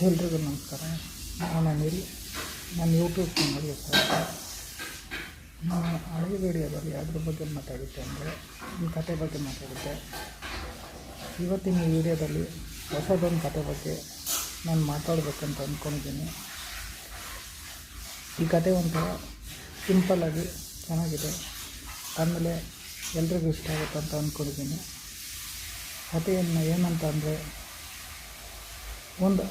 ಎಲ್ರಿಗೂ ನಮಸ್ಕಾರ. ನಾನು ಅನಿಲ್. ನನ್ನ ಯೂಟ್ಯೂಬ್ ಚಾನಲ್ಗೆ ಸ್ವಾಗತ. ನಾನು ಹಳೆಯ ವಿಡಿಯೋದಲ್ಲಿ ಅದ್ರ ಬಗ್ಗೆ ಮಾತಾಡಿದ್ದೆ ಅಂದರೆ ಈ ಕತೆ ಬಗ್ಗೆ ಮಾತಾಡಿದ್ದೆ. ಇವತ್ತಿನ ಈ ವಿಡಿಯೋದಲ್ಲಿ ಹೊಸದೊಂದು ಕತೆ ಬಗ್ಗೆ ನಾನು ಮಾತಾಡಬೇಕಂತ ಅಂದ್ಕೊಂಡಿದ್ದೀನಿ. ಈ ಕತೆ ಒಂಥರ ಸಿಂಪಲ್ಲಾಗಿ ಚೆನ್ನಾಗಿದೆ, ಆಮೇಲೆ ಎಲ್ರಿಗೂ ಇಷ್ಟ ಆಗುತ್ತೆ ಅಂತ ಅಂದ್ಕೊಂಡಿದ್ದೀನಿ. ಕಥೆಯನ್ನು ಏನಂತ ಅಂದರೆ, ಒಂದು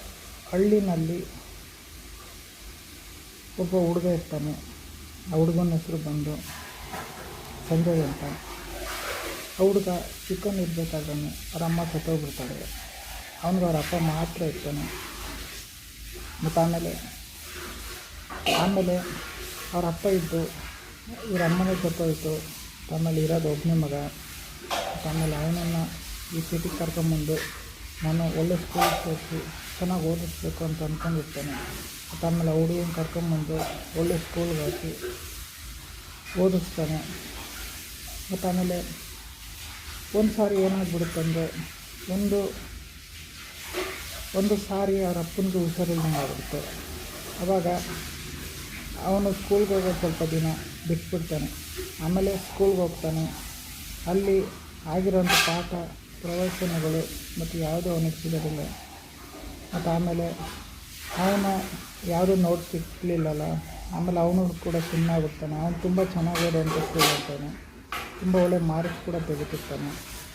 ಹಳ್ಳಿನಲ್ಲಿ ಒಬ್ಬ ಹುಡುಗ ಇರ್ತಾನೆ. ಆ ಹುಡುಗನ ಹೆಸರು ಬಂದು ಸಂಜಯ್ ಅಂತ. ಆ ಹುಡುಗ ಚಿಕ್ಕವನಿರ್ಬೇಕಾದ್ರೆ ಅವ್ರ ಅಮ್ಮ ಸತ್ತೋಗ್ಬಿಡ್ತಾಳೆ. ಅವನಿಗೆ ಅವ್ರ ಅಪ್ಪ ಮಾತ್ರ ಇರ್ತಾನೆ. ಮತ್ತು ಆಮೇಲೆ ಅವ್ರ ಅಪ್ಪ ಇದ್ದು ಇವ್ರ ಅಮ್ಮನೇ ಸತ್ತೋಯ್ತು. ಆಮೇಲೆ ಇರೋದು ಒಬ್ಬನೇ ಮಗ. ಆಮೇಲೆ ಅವನನ್ನು ಈ ಸಿಟಿಗೆ ಕರ್ಕೊಂಬಂದು ನಾನು ಒಳ್ಳೆ ಸ್ಕೂಲ್ ಸೇರಿಸಿ ಚೆನ್ನಾಗಿ ಓದಿಸ್ಬೇಕು ಅಂತ ಅಂದ್ಕೊಂಡಿರ್ತಾನೆ. ಮತ್ತು ಆಮೇಲೆ ಆ ಹುಡುಗನ ಕರ್ಕೊಂಬಂದು ಒಳ್ಳೆ ಸ್ಕೂಲ್ಗೆ ಹಾಕಿ ಓದಿಸ್ತಾನೆ. ಮತ್ತು ಆಮೇಲೆ ಒಂದು ಸಾರಿ ಏನಾಗ್ಬಿಡುತ್ತಂದರೆ, ಒಂದು ಸಾರಿ ಅವ್ರ ಅಪ್ಪನಿಗೆ ಹುಷಾರಿಲ್ದಂಗೆ ಆಗುತ್ತೆ. ಆವಾಗ ಅವನು ಸ್ಕೂಲ್ಗೆ ಹೋಗೋದು ಸ್ವಲ್ಪ ದಿನ ಬಿಟ್ಬಿಡ್ತಾನೆ. ಆಮೇಲೆ ಸ್ಕೂಲ್ಗೆ ಹೋಗ್ತಾನೆ. ಅಲ್ಲಿ ಆಗಿರೋಂಥ ಪಾಠ ಪ್ರವಚನಗಳು ಮತ್ತು ಯಾವುದೂ ಅವನಿಗೆ ಸಿಗೋದಿಲ್ಲ. ಮತ್ತು ಆಮೇಲೆ ಅವನ ಯಾವುದೂ ನೋಟ್ಸ್ ಸಿಕ್ಕಲಿಲ್ಲಲ್ಲ. ಆಮೇಲೆ ಅವನು ಕೂಡ ಸುಮ್ಮನಾಗ್ಬಿಡ್ತಾನೆ. ಅವನು ತುಂಬ ಚೆನ್ನಾಗಿ ಓದುವಂಥ ಸ್ಕೂಲ್ ಇರ್ತಾನೆ. ತುಂಬ ಒಳ್ಳೆ ಮಾರ್ಕ್ಸ್ ಕೂಡ ತೆಗಿತಿರ್ತಾನೆ.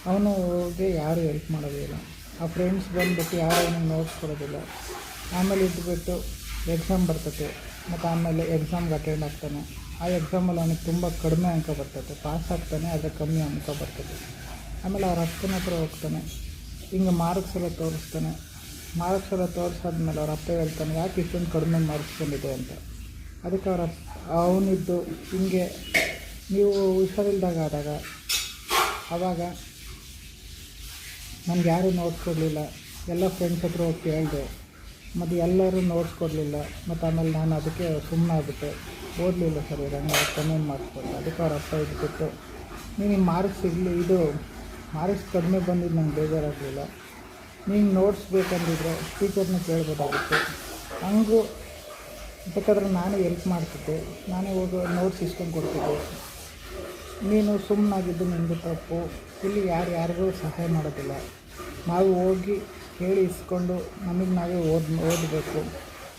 ಅವನಿಗೆ ಯಾರೂ ಹೆಲ್ಪ್ ಮಾಡೋದಿಲ್ಲ. ಆ ಫ್ರೆಂಡ್ಸ್ ಬಂದುಬಿಟ್ಟು ಯಾರೂ ಅವನಿಗೆ ನೋಟ್ಸ್ ಕೊಡೋದಿಲ್ಲ. ಆಮೇಲೆ ಇದ್ದುಬಿಟ್ಟು ಎಕ್ಸಾಮ್ ಬರ್ತೈತೆ. ಮತ್ತು ಆಮೇಲೆ ಎಕ್ಸಾಮ್ಗೆ ಅಟೆಂಡ್ ಆಗ್ತಾನೆ. ಆ ಎಕ್ಸಾಮಲ್ಲಿ ಅವನಿಗೆ ತುಂಬ ಕಡಿಮೆ ಅಂಕ ಬರ್ತೈತೆ. ಪಾಸ್ ಆಗ್ತಾನೆ, ಆದರೆ ಕಮ್ಮಿ ಅಂಕ ಬರ್ತೈತೆ. ಆಮೇಲೆ ಅವ್ರ ಅಪ್ಪನ ಹತ್ರ ಹೋಗ್ತಾನೆ. ಹಿಂಗೆ ಮಾರ್ಕ್ಸ್ ಎಲ್ಲ ತೋರಿಸ್ತಾನೆ. ಮಾರ್ಕ್ಸ್ ಎಲ್ಲ ತೋರಿಸಾದ್ಮೇಲೆ ಅವ್ರ ಅಪ್ಪ ಹೇಳ್ತಾನೆ, ಯಾಕೆ ಇಷ್ಟೊಂದು ಕಡಿಮೆ ಮಾರ್ಕ್ಸ್ ಬಂದಿದೆ ಅಂತ. ಅದಕ್ಕೆ ಅವನಿದ್ದು ಹಿಂಗೆ ನೀವು ಹುಷಾರಿಲ್ದಾಗ ಆದಾಗ ಆವಾಗ ನನಗೆ ಯಾರೂ ನೋಟ್ಸ್ ಕೊಡಲಿಲ್ಲ. ಎಲ್ಲ ಫ್ರೆಂಡ್ಸ್ ಹತ್ರ ಹೋಗಿ ಕೇಳಿದೆ, ಮತ್ತು ಎಲ್ಲರೂ ನೋಟ್ಸ್ ಕೊಡಲಿಲ್ಲ. ಮತ್ತು ಆಮೇಲೆ ನಾನು ಅದಕ್ಕೆ ಸುಮ್ಮನಾಗ್ಬಿಟ್ಟೆ, ಓದಲಿಲ್ಲ ಸರ್, ಹಂಗೆ ಕಮ್ಮಿ ಮಾರ್ಕ್ಸ್ ಕೊಡಲ್ಲ. ಅದಕ್ಕೆ ಅವ್ರ ಅಪ್ಪ ಇದ್ಬಿಟ್ಟು, ನೀನು ಮಾರ್ಕ್ಸ್ ಕಡಿಮೆ ಬಂದಿದ್ದು ನಂಗೆ ಬೇಜಾರಾಗಲಿಲ್ಲ. ನೀನು ನೋಟ್ಸ್ ಬೇಕಂದಿದ್ರೆ ಟೀಚರ್ನ ಕೇಳ್ಬೋದಾಗಿತ್ತು. ಹಂಗೂ ಬೇಕಾದ್ರೆ ನಾನೇ ಹೆಲ್ಪ್ ಮಾಡ್ತಿದ್ದೆ, ನಾನೇ ಹೋಗೋ ನೋಟ್ಸ್ ಇಸ್ಕೊಂಡು ಕೊಡ್ತಿದ್ದೆ. ನೀನು ಸುಮ್ಮನಾಗಿದ್ದು ನಿನಗೆ ತಪ್ಪು. ಇಲ್ಲಿ ಯಾರಿಗೂ ಸಹಾಯ ಮಾಡೋದಿಲ್ಲ. ನಾವು ಹೋಗಿ ಕೇಳಿ ಇಸ್ಕೊಂಡು ನಮಗೆ ನಾವೇ ಓದಬೇಕು.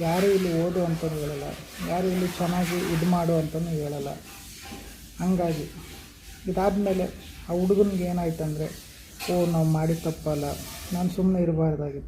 ಯಾರೂ ಇಲ್ಲಿ ಓದು ಅಂತಲೂ ಹೇಳಲ್ಲ, ಯಾರು ಇಲ್ಲಿ ಚೆನ್ನಾಗಿ ಇದು ಮಾಡು ಅಂತಲೂ ಹೇಳಲ್ಲ. ಹಂಗಾಗಿ ಇದಾದಮೇಲೆ ಆ ಹುಡುಗನಿಗೆ ಏನಾಯ್ತಂದರೆ, ನಾವು ಮಾಡಿದ ತಪ್ಪಲ್ಲ, ನಾನು ಸುಮ್ಮನೆ ಇರಬಾರ್ದಾಗಿತ್ತು.